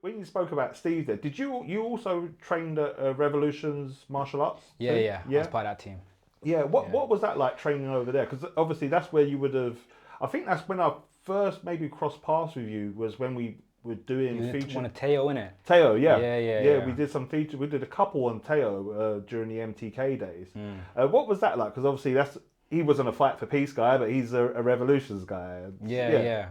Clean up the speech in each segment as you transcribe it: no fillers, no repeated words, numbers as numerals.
when you spoke about Steve there, did you also trained at Revolution's martial arts? Yeah, Team? yeah. I was part of that team. Yeah. Yeah. What was that like training over there? Because obviously that's where you would have. I think that's when I first maybe crossed paths with you was when we were doing You features. want a Teo, innit? Teo, yeah. Yeah. We did some features. We did a couple on Teo during the MTK days. Mm. What was that like? Because obviously he wasn't a fight for peace guy, but he's a revolutions guy. Yeah.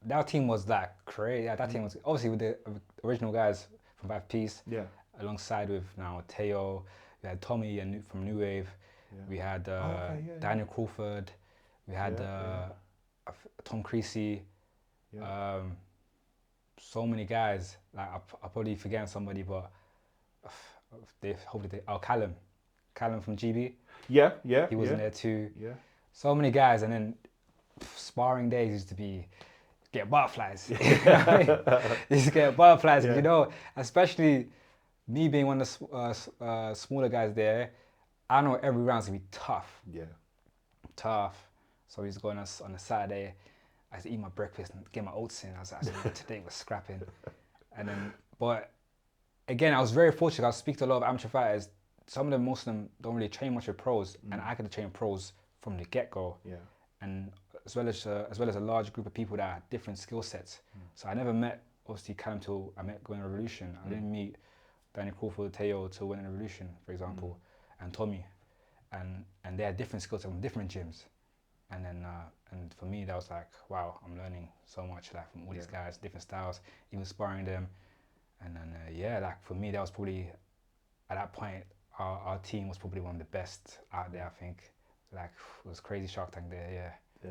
That team was like crazy. Yeah, that team was obviously with the original guys from Five Piece. Yeah. Alongside with now Teo, we had Tommy from New Wave. Yeah. We had Daniel Crawford. We had Tom Creasy. Yeah. So many guys. Like I'll probably forget somebody, but Callum from GB. Yeah. He was in there too. Yeah. So many guys, and then sparring days used to get butterflies. Used to get butterflies, Yeah. you know, especially me being one of the smaller guys there. I know every round's gonna be tough. Yeah. Tough. So we used to go on a Saturday. I used to eat my breakfast and get my oats in. I was like, today was scrapping. And then, but again, I was very fortunate. I speak to a lot of amateur fighters. Some of them, most of them, don't really train much with pros, and I could train pros from the get-go. Yeah. And as well as a large group of people that had different skill sets. So I never met obviously Callum till I met Going Revolution. I didn't meet Danny Crawford, Teo till Winning Revolution, for example, and Tommy, and they had different skills from different gyms. And then and for me that was like, wow, I'm learning so much like from all these guys, different styles, even sparring them. And then like for me that was probably at that point our team was probably one of the best out there. I think like it was crazy Shark Tank there. Yeah.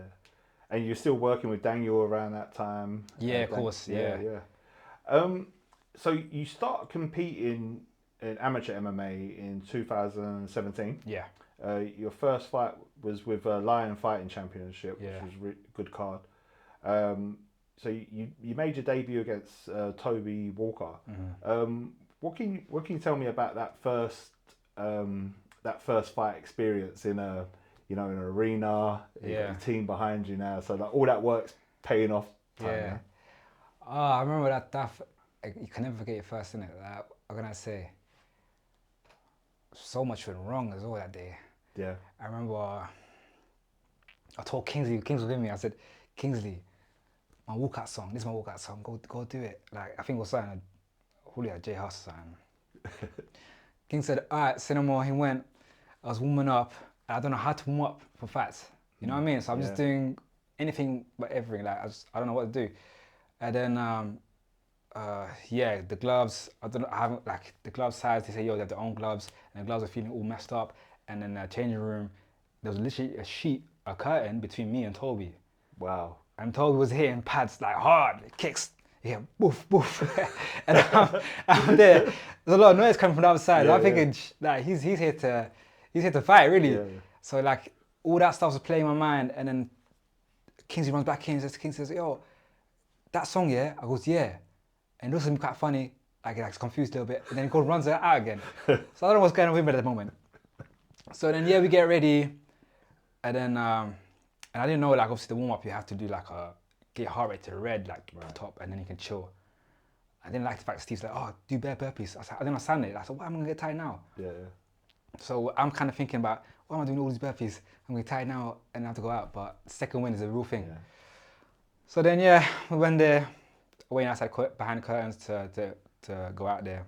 And you're still working with Daniel around that time? Yeah, of course, yeah. So you start competing in amateur MMA in 2017. Yeah. Your first fight was with Lion Fighting Championship, which was a good card. So you made your debut against Toby Walker. What can you tell me about that first fight experience in an arena, a team behind you now, so like all that work's paying off. I remember that you can never forget your first, innit? Like, what can I say? So much went wrong as well that day. Yeah. I remember I told Kingsley was with me. I said, Kingsley, my walkout song. This is my walkout song. Go do it. Like I think it was something Julio J House or something. King said, all right, say no more. He went. I was warming up. I don't know how to warm up for fights. You know what I mean? So I'm just doing anything but everything. Like I don't know what to do. And then the gloves. I haven't like the glove size. They say they have their own gloves, and the gloves are feeling all messed up. And then the changing room, there was literally a curtain between me and Toby. Wow. And Toby was hitting pads like hard, kicks. Yeah, boof, boof. And I'm there. There's a lot of noise coming from the other side. I'm thinking, like, he's here to fight, really. Yeah. So like all that stuff was playing in my mind, and then Kingsley runs back in. King says, "Yo, that song, yeah?" I goes, "Yeah." And it looks at me quite funny, like he's confused a little bit. And then he goes runs it out again. So I don't know what's going on with him at the moment. So then we get ready, and then and I didn't know, like, obviously the warm up you have to do like get your heart rate to red, like top, and then you can chill. I didn't like the fact that Steve's like, "Oh, do bare burpees." I didn't understand it. I said, "Why am I gonna get tired now?" Yeah. So I'm kind of thinking about, why am I doing all these burpees? I'm gonna get tired now and I have to go out. But second win is a real thing. Yeah. So then we went there, waiting outside behind the curtains to go out there.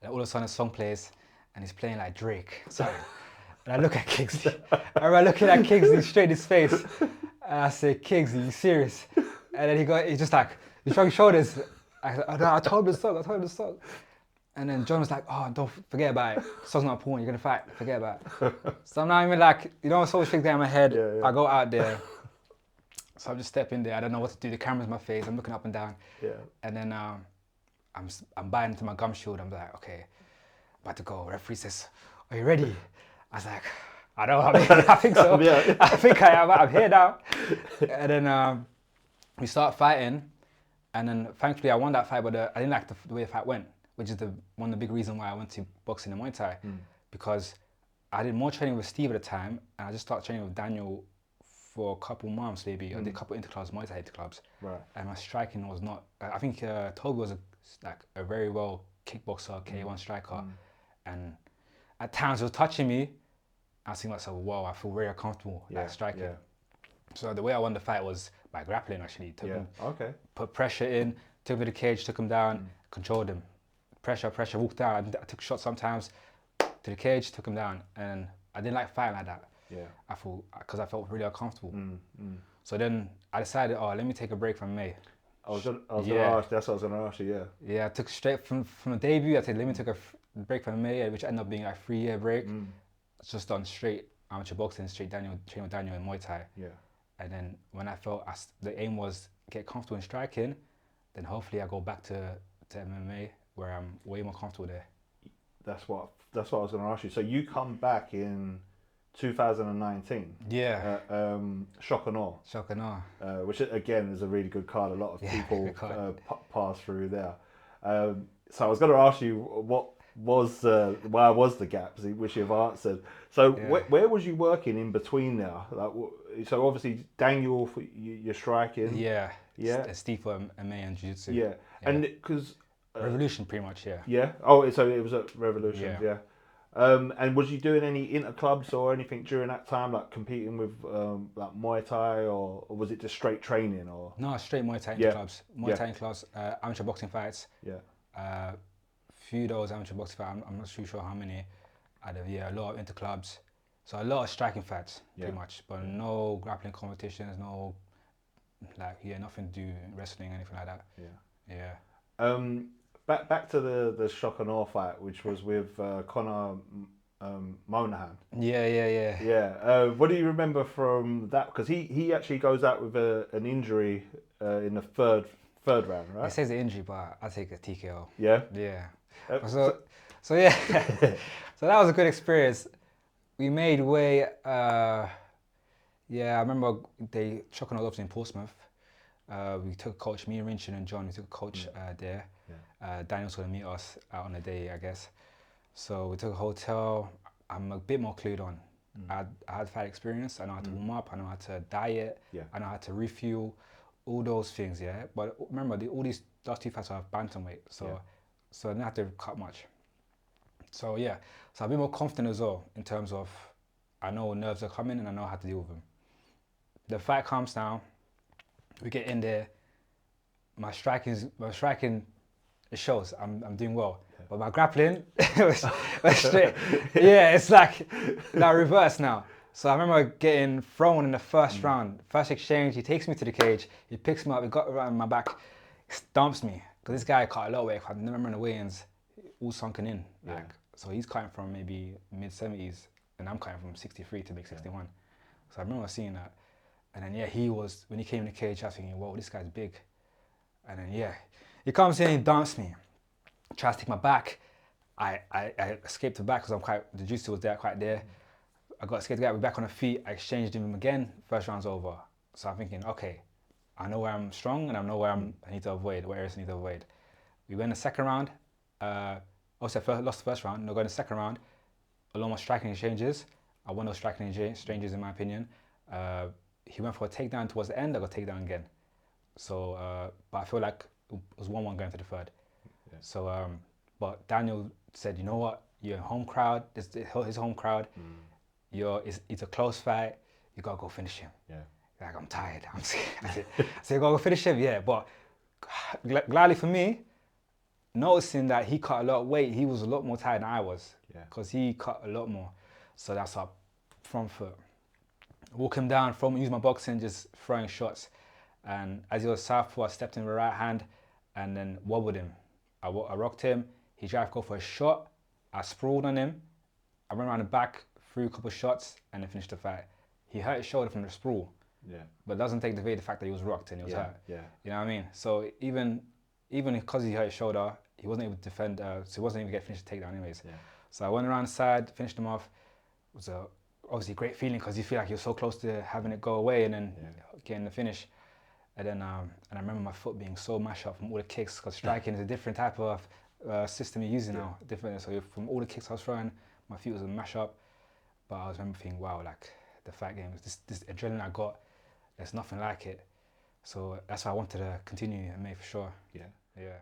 And all of a sudden a song plays and he's playing like Drake. So and I look at Kingsley. I remember looking at Kingsley straight in his face. And I said, "Kingsley, you serious?" And then he's just like, he's shrugging his shoulders. I said, "Oh, no, I told him the song. And then John was like, "Oh, don't forget about it. The song's not important, you're gonna fight, forget about it." So I'm not even like, so much things down in my head. Yeah. I go out there. So I'm just stepping there, I don't know what to do. The camera's in my face, I'm looking up and down. Yeah. And then I'm buying into my gum shield. I'm like, okay, about to go. Referee says, "Are you ready?" I was like, I think so. I think I am. I'm here now. And then we start fighting. And then thankfully I won that fight, but I didn't like the way the fight went, which is one of the big reasons why I went to boxing and Muay Thai. Because I did more training with Steve at the time, and I just started training with Daniel for a couple months maybe. I did a couple interclubs, Muay Thai interclubs. Right. And my striking was not. I think Toby was a very well kickboxer, K1 striker, and at times he was touching me. I was thinking myself, wow, I feel very uncomfortable striking. Yeah. So the way I won the fight was by grappling actually. Took him, Okay. put pressure in, took him to the cage, took him down, controlled him. Pressure, walked down. I took shots sometimes to the cage, took him down, and I didn't like fighting like that. Yeah. Because I felt really uncomfortable. So then I decided, let me take a break from May. I was gonna ask. That's what I was gonna ask you. Yeah. Yeah, I took straight from the debut. I said, let me take a break from May, which ended up being a 3-year break. Just done straight amateur boxing, straight training with Daniel in Muay Thai. Yeah. And then when I felt the aim was get comfortable in striking, then hopefully I go back to MMA where I'm way more comfortable there. That's what I was going to ask you. So you come back in 2019. Yeah. Shock N'Awe. Shock N'Awe. Which again is a really good card. A lot of people pass through there. So I was going to ask you why was the gap, which you've answered. So where was you working in between there? Like, so obviously Daniel, you're striking. Yeah. Steve for MMA and Jiu-Jitsu. Yeah. And because Revolution, pretty much. Yeah. Yeah. Oh, so it was at Revolution. Yeah. And was you doing any interclubs or anything during that time, like competing with like Muay Thai, or was it just straight training? Or no, straight Muay Thai interclubs. Muay Thai interclubs, amateur boxing fights. Yeah. Few of those amateur boxing fights. I'm not too sure how many. A lot of interclubs. So a lot of striking fights, pretty much, but no grappling competitions, no nothing to do wrestling, anything like that. Yeah. Back to the Shock N'Awe fight, which was with Conor Monahan. Yeah. What do you remember from that? Because he actually goes out with an injury in the third round, right? It says the injury, but I take a TKO. Yeah. Yeah. So yeah. So that was a good experience. We made way. I remember they Shock N'Awe in Portsmouth. We took a coach, me, Rinchin and John. We took a coach there. Daniel's going to meet us out on the day, I guess. So we took a hotel. I'm a bit more clued on. I had fight experience. I know how to warm up. I know how to diet. I know how to refuel. All those things, yeah. But remember, all these last 2 fights are bantamweight, so I didn't have to cut much. So so I've been more confident as well in terms of I know nerves are coming and I know how to deal with them. The fight comes now. We get in there. My striking, it shows. I'm doing well, but my grappling was straight. It's like reverse now. So I remember getting thrown in the first round, first exchange. He takes me to the cage. He picks me up. He got around my back, stomps me. Because this guy cut a lot of weight. I remember in the weigh-ins, all sunken in. So he's cutting from maybe mid-70s, and I'm cutting from 63 to make 61. So I remember seeing that. And then he was, when he came in the cage, I was thinking, whoa, this guy's big. And then he comes in, he dumps me, tries to take my back. I escaped the back because the jiu-jitsu was there, quite there. I got scared to get back on the feet. I exchanged him again. First round's over. So I'm thinking, okay, I know where I'm strong and I know where I need to avoid, what areas I need to avoid. We went the second round. Lost the first round. Now going the second round. A lot more striking exchanges. I won those striking exchanges in my opinion. He went for a takedown towards the end. I got takedown again. So, but I feel like it was 1-1 going to the third. So, but Daniel said, you know what? You're a home crowd. His home crowd. It's a close fight. You gotta go finish him. Like, I'm tired. I'm scared. So you gotta go finish him. But gladly for me, noticing that he cut a lot of weight, he was a lot more tired than I was. Because he cut a lot more. So that's up front foot. Walk him down, use my boxing, just throwing shots. And as he was southpaw, I stepped in with the right hand and then wobbled him. I rocked him. He tried to go for a shot. I sprawled on him. I ran around the back, threw a couple of shots, and then finished the fight. He hurt his shoulder from the sprawl. But it doesn't take away the fact that he was rocked and he was hurt. You know what I mean? So even because he hurt his shoulder, he wasn't able to defend, so he wasn't able to get finished the takedown anyways. So I went around the side, finished him off. It was obviously a great feeling because you feel like you're so close to having it go away and then getting the finish. And then and I remember my foot being so mashed up from all the kicks because striking is a different type of system you're using now. Different. So from all the kicks I was throwing, my feet was a mash up. But I was remember thinking, wow, like the fight game, this adrenaline I got, There's nothing like it. So that's why I wanted to continue in May for sure. Yeah. Yeah.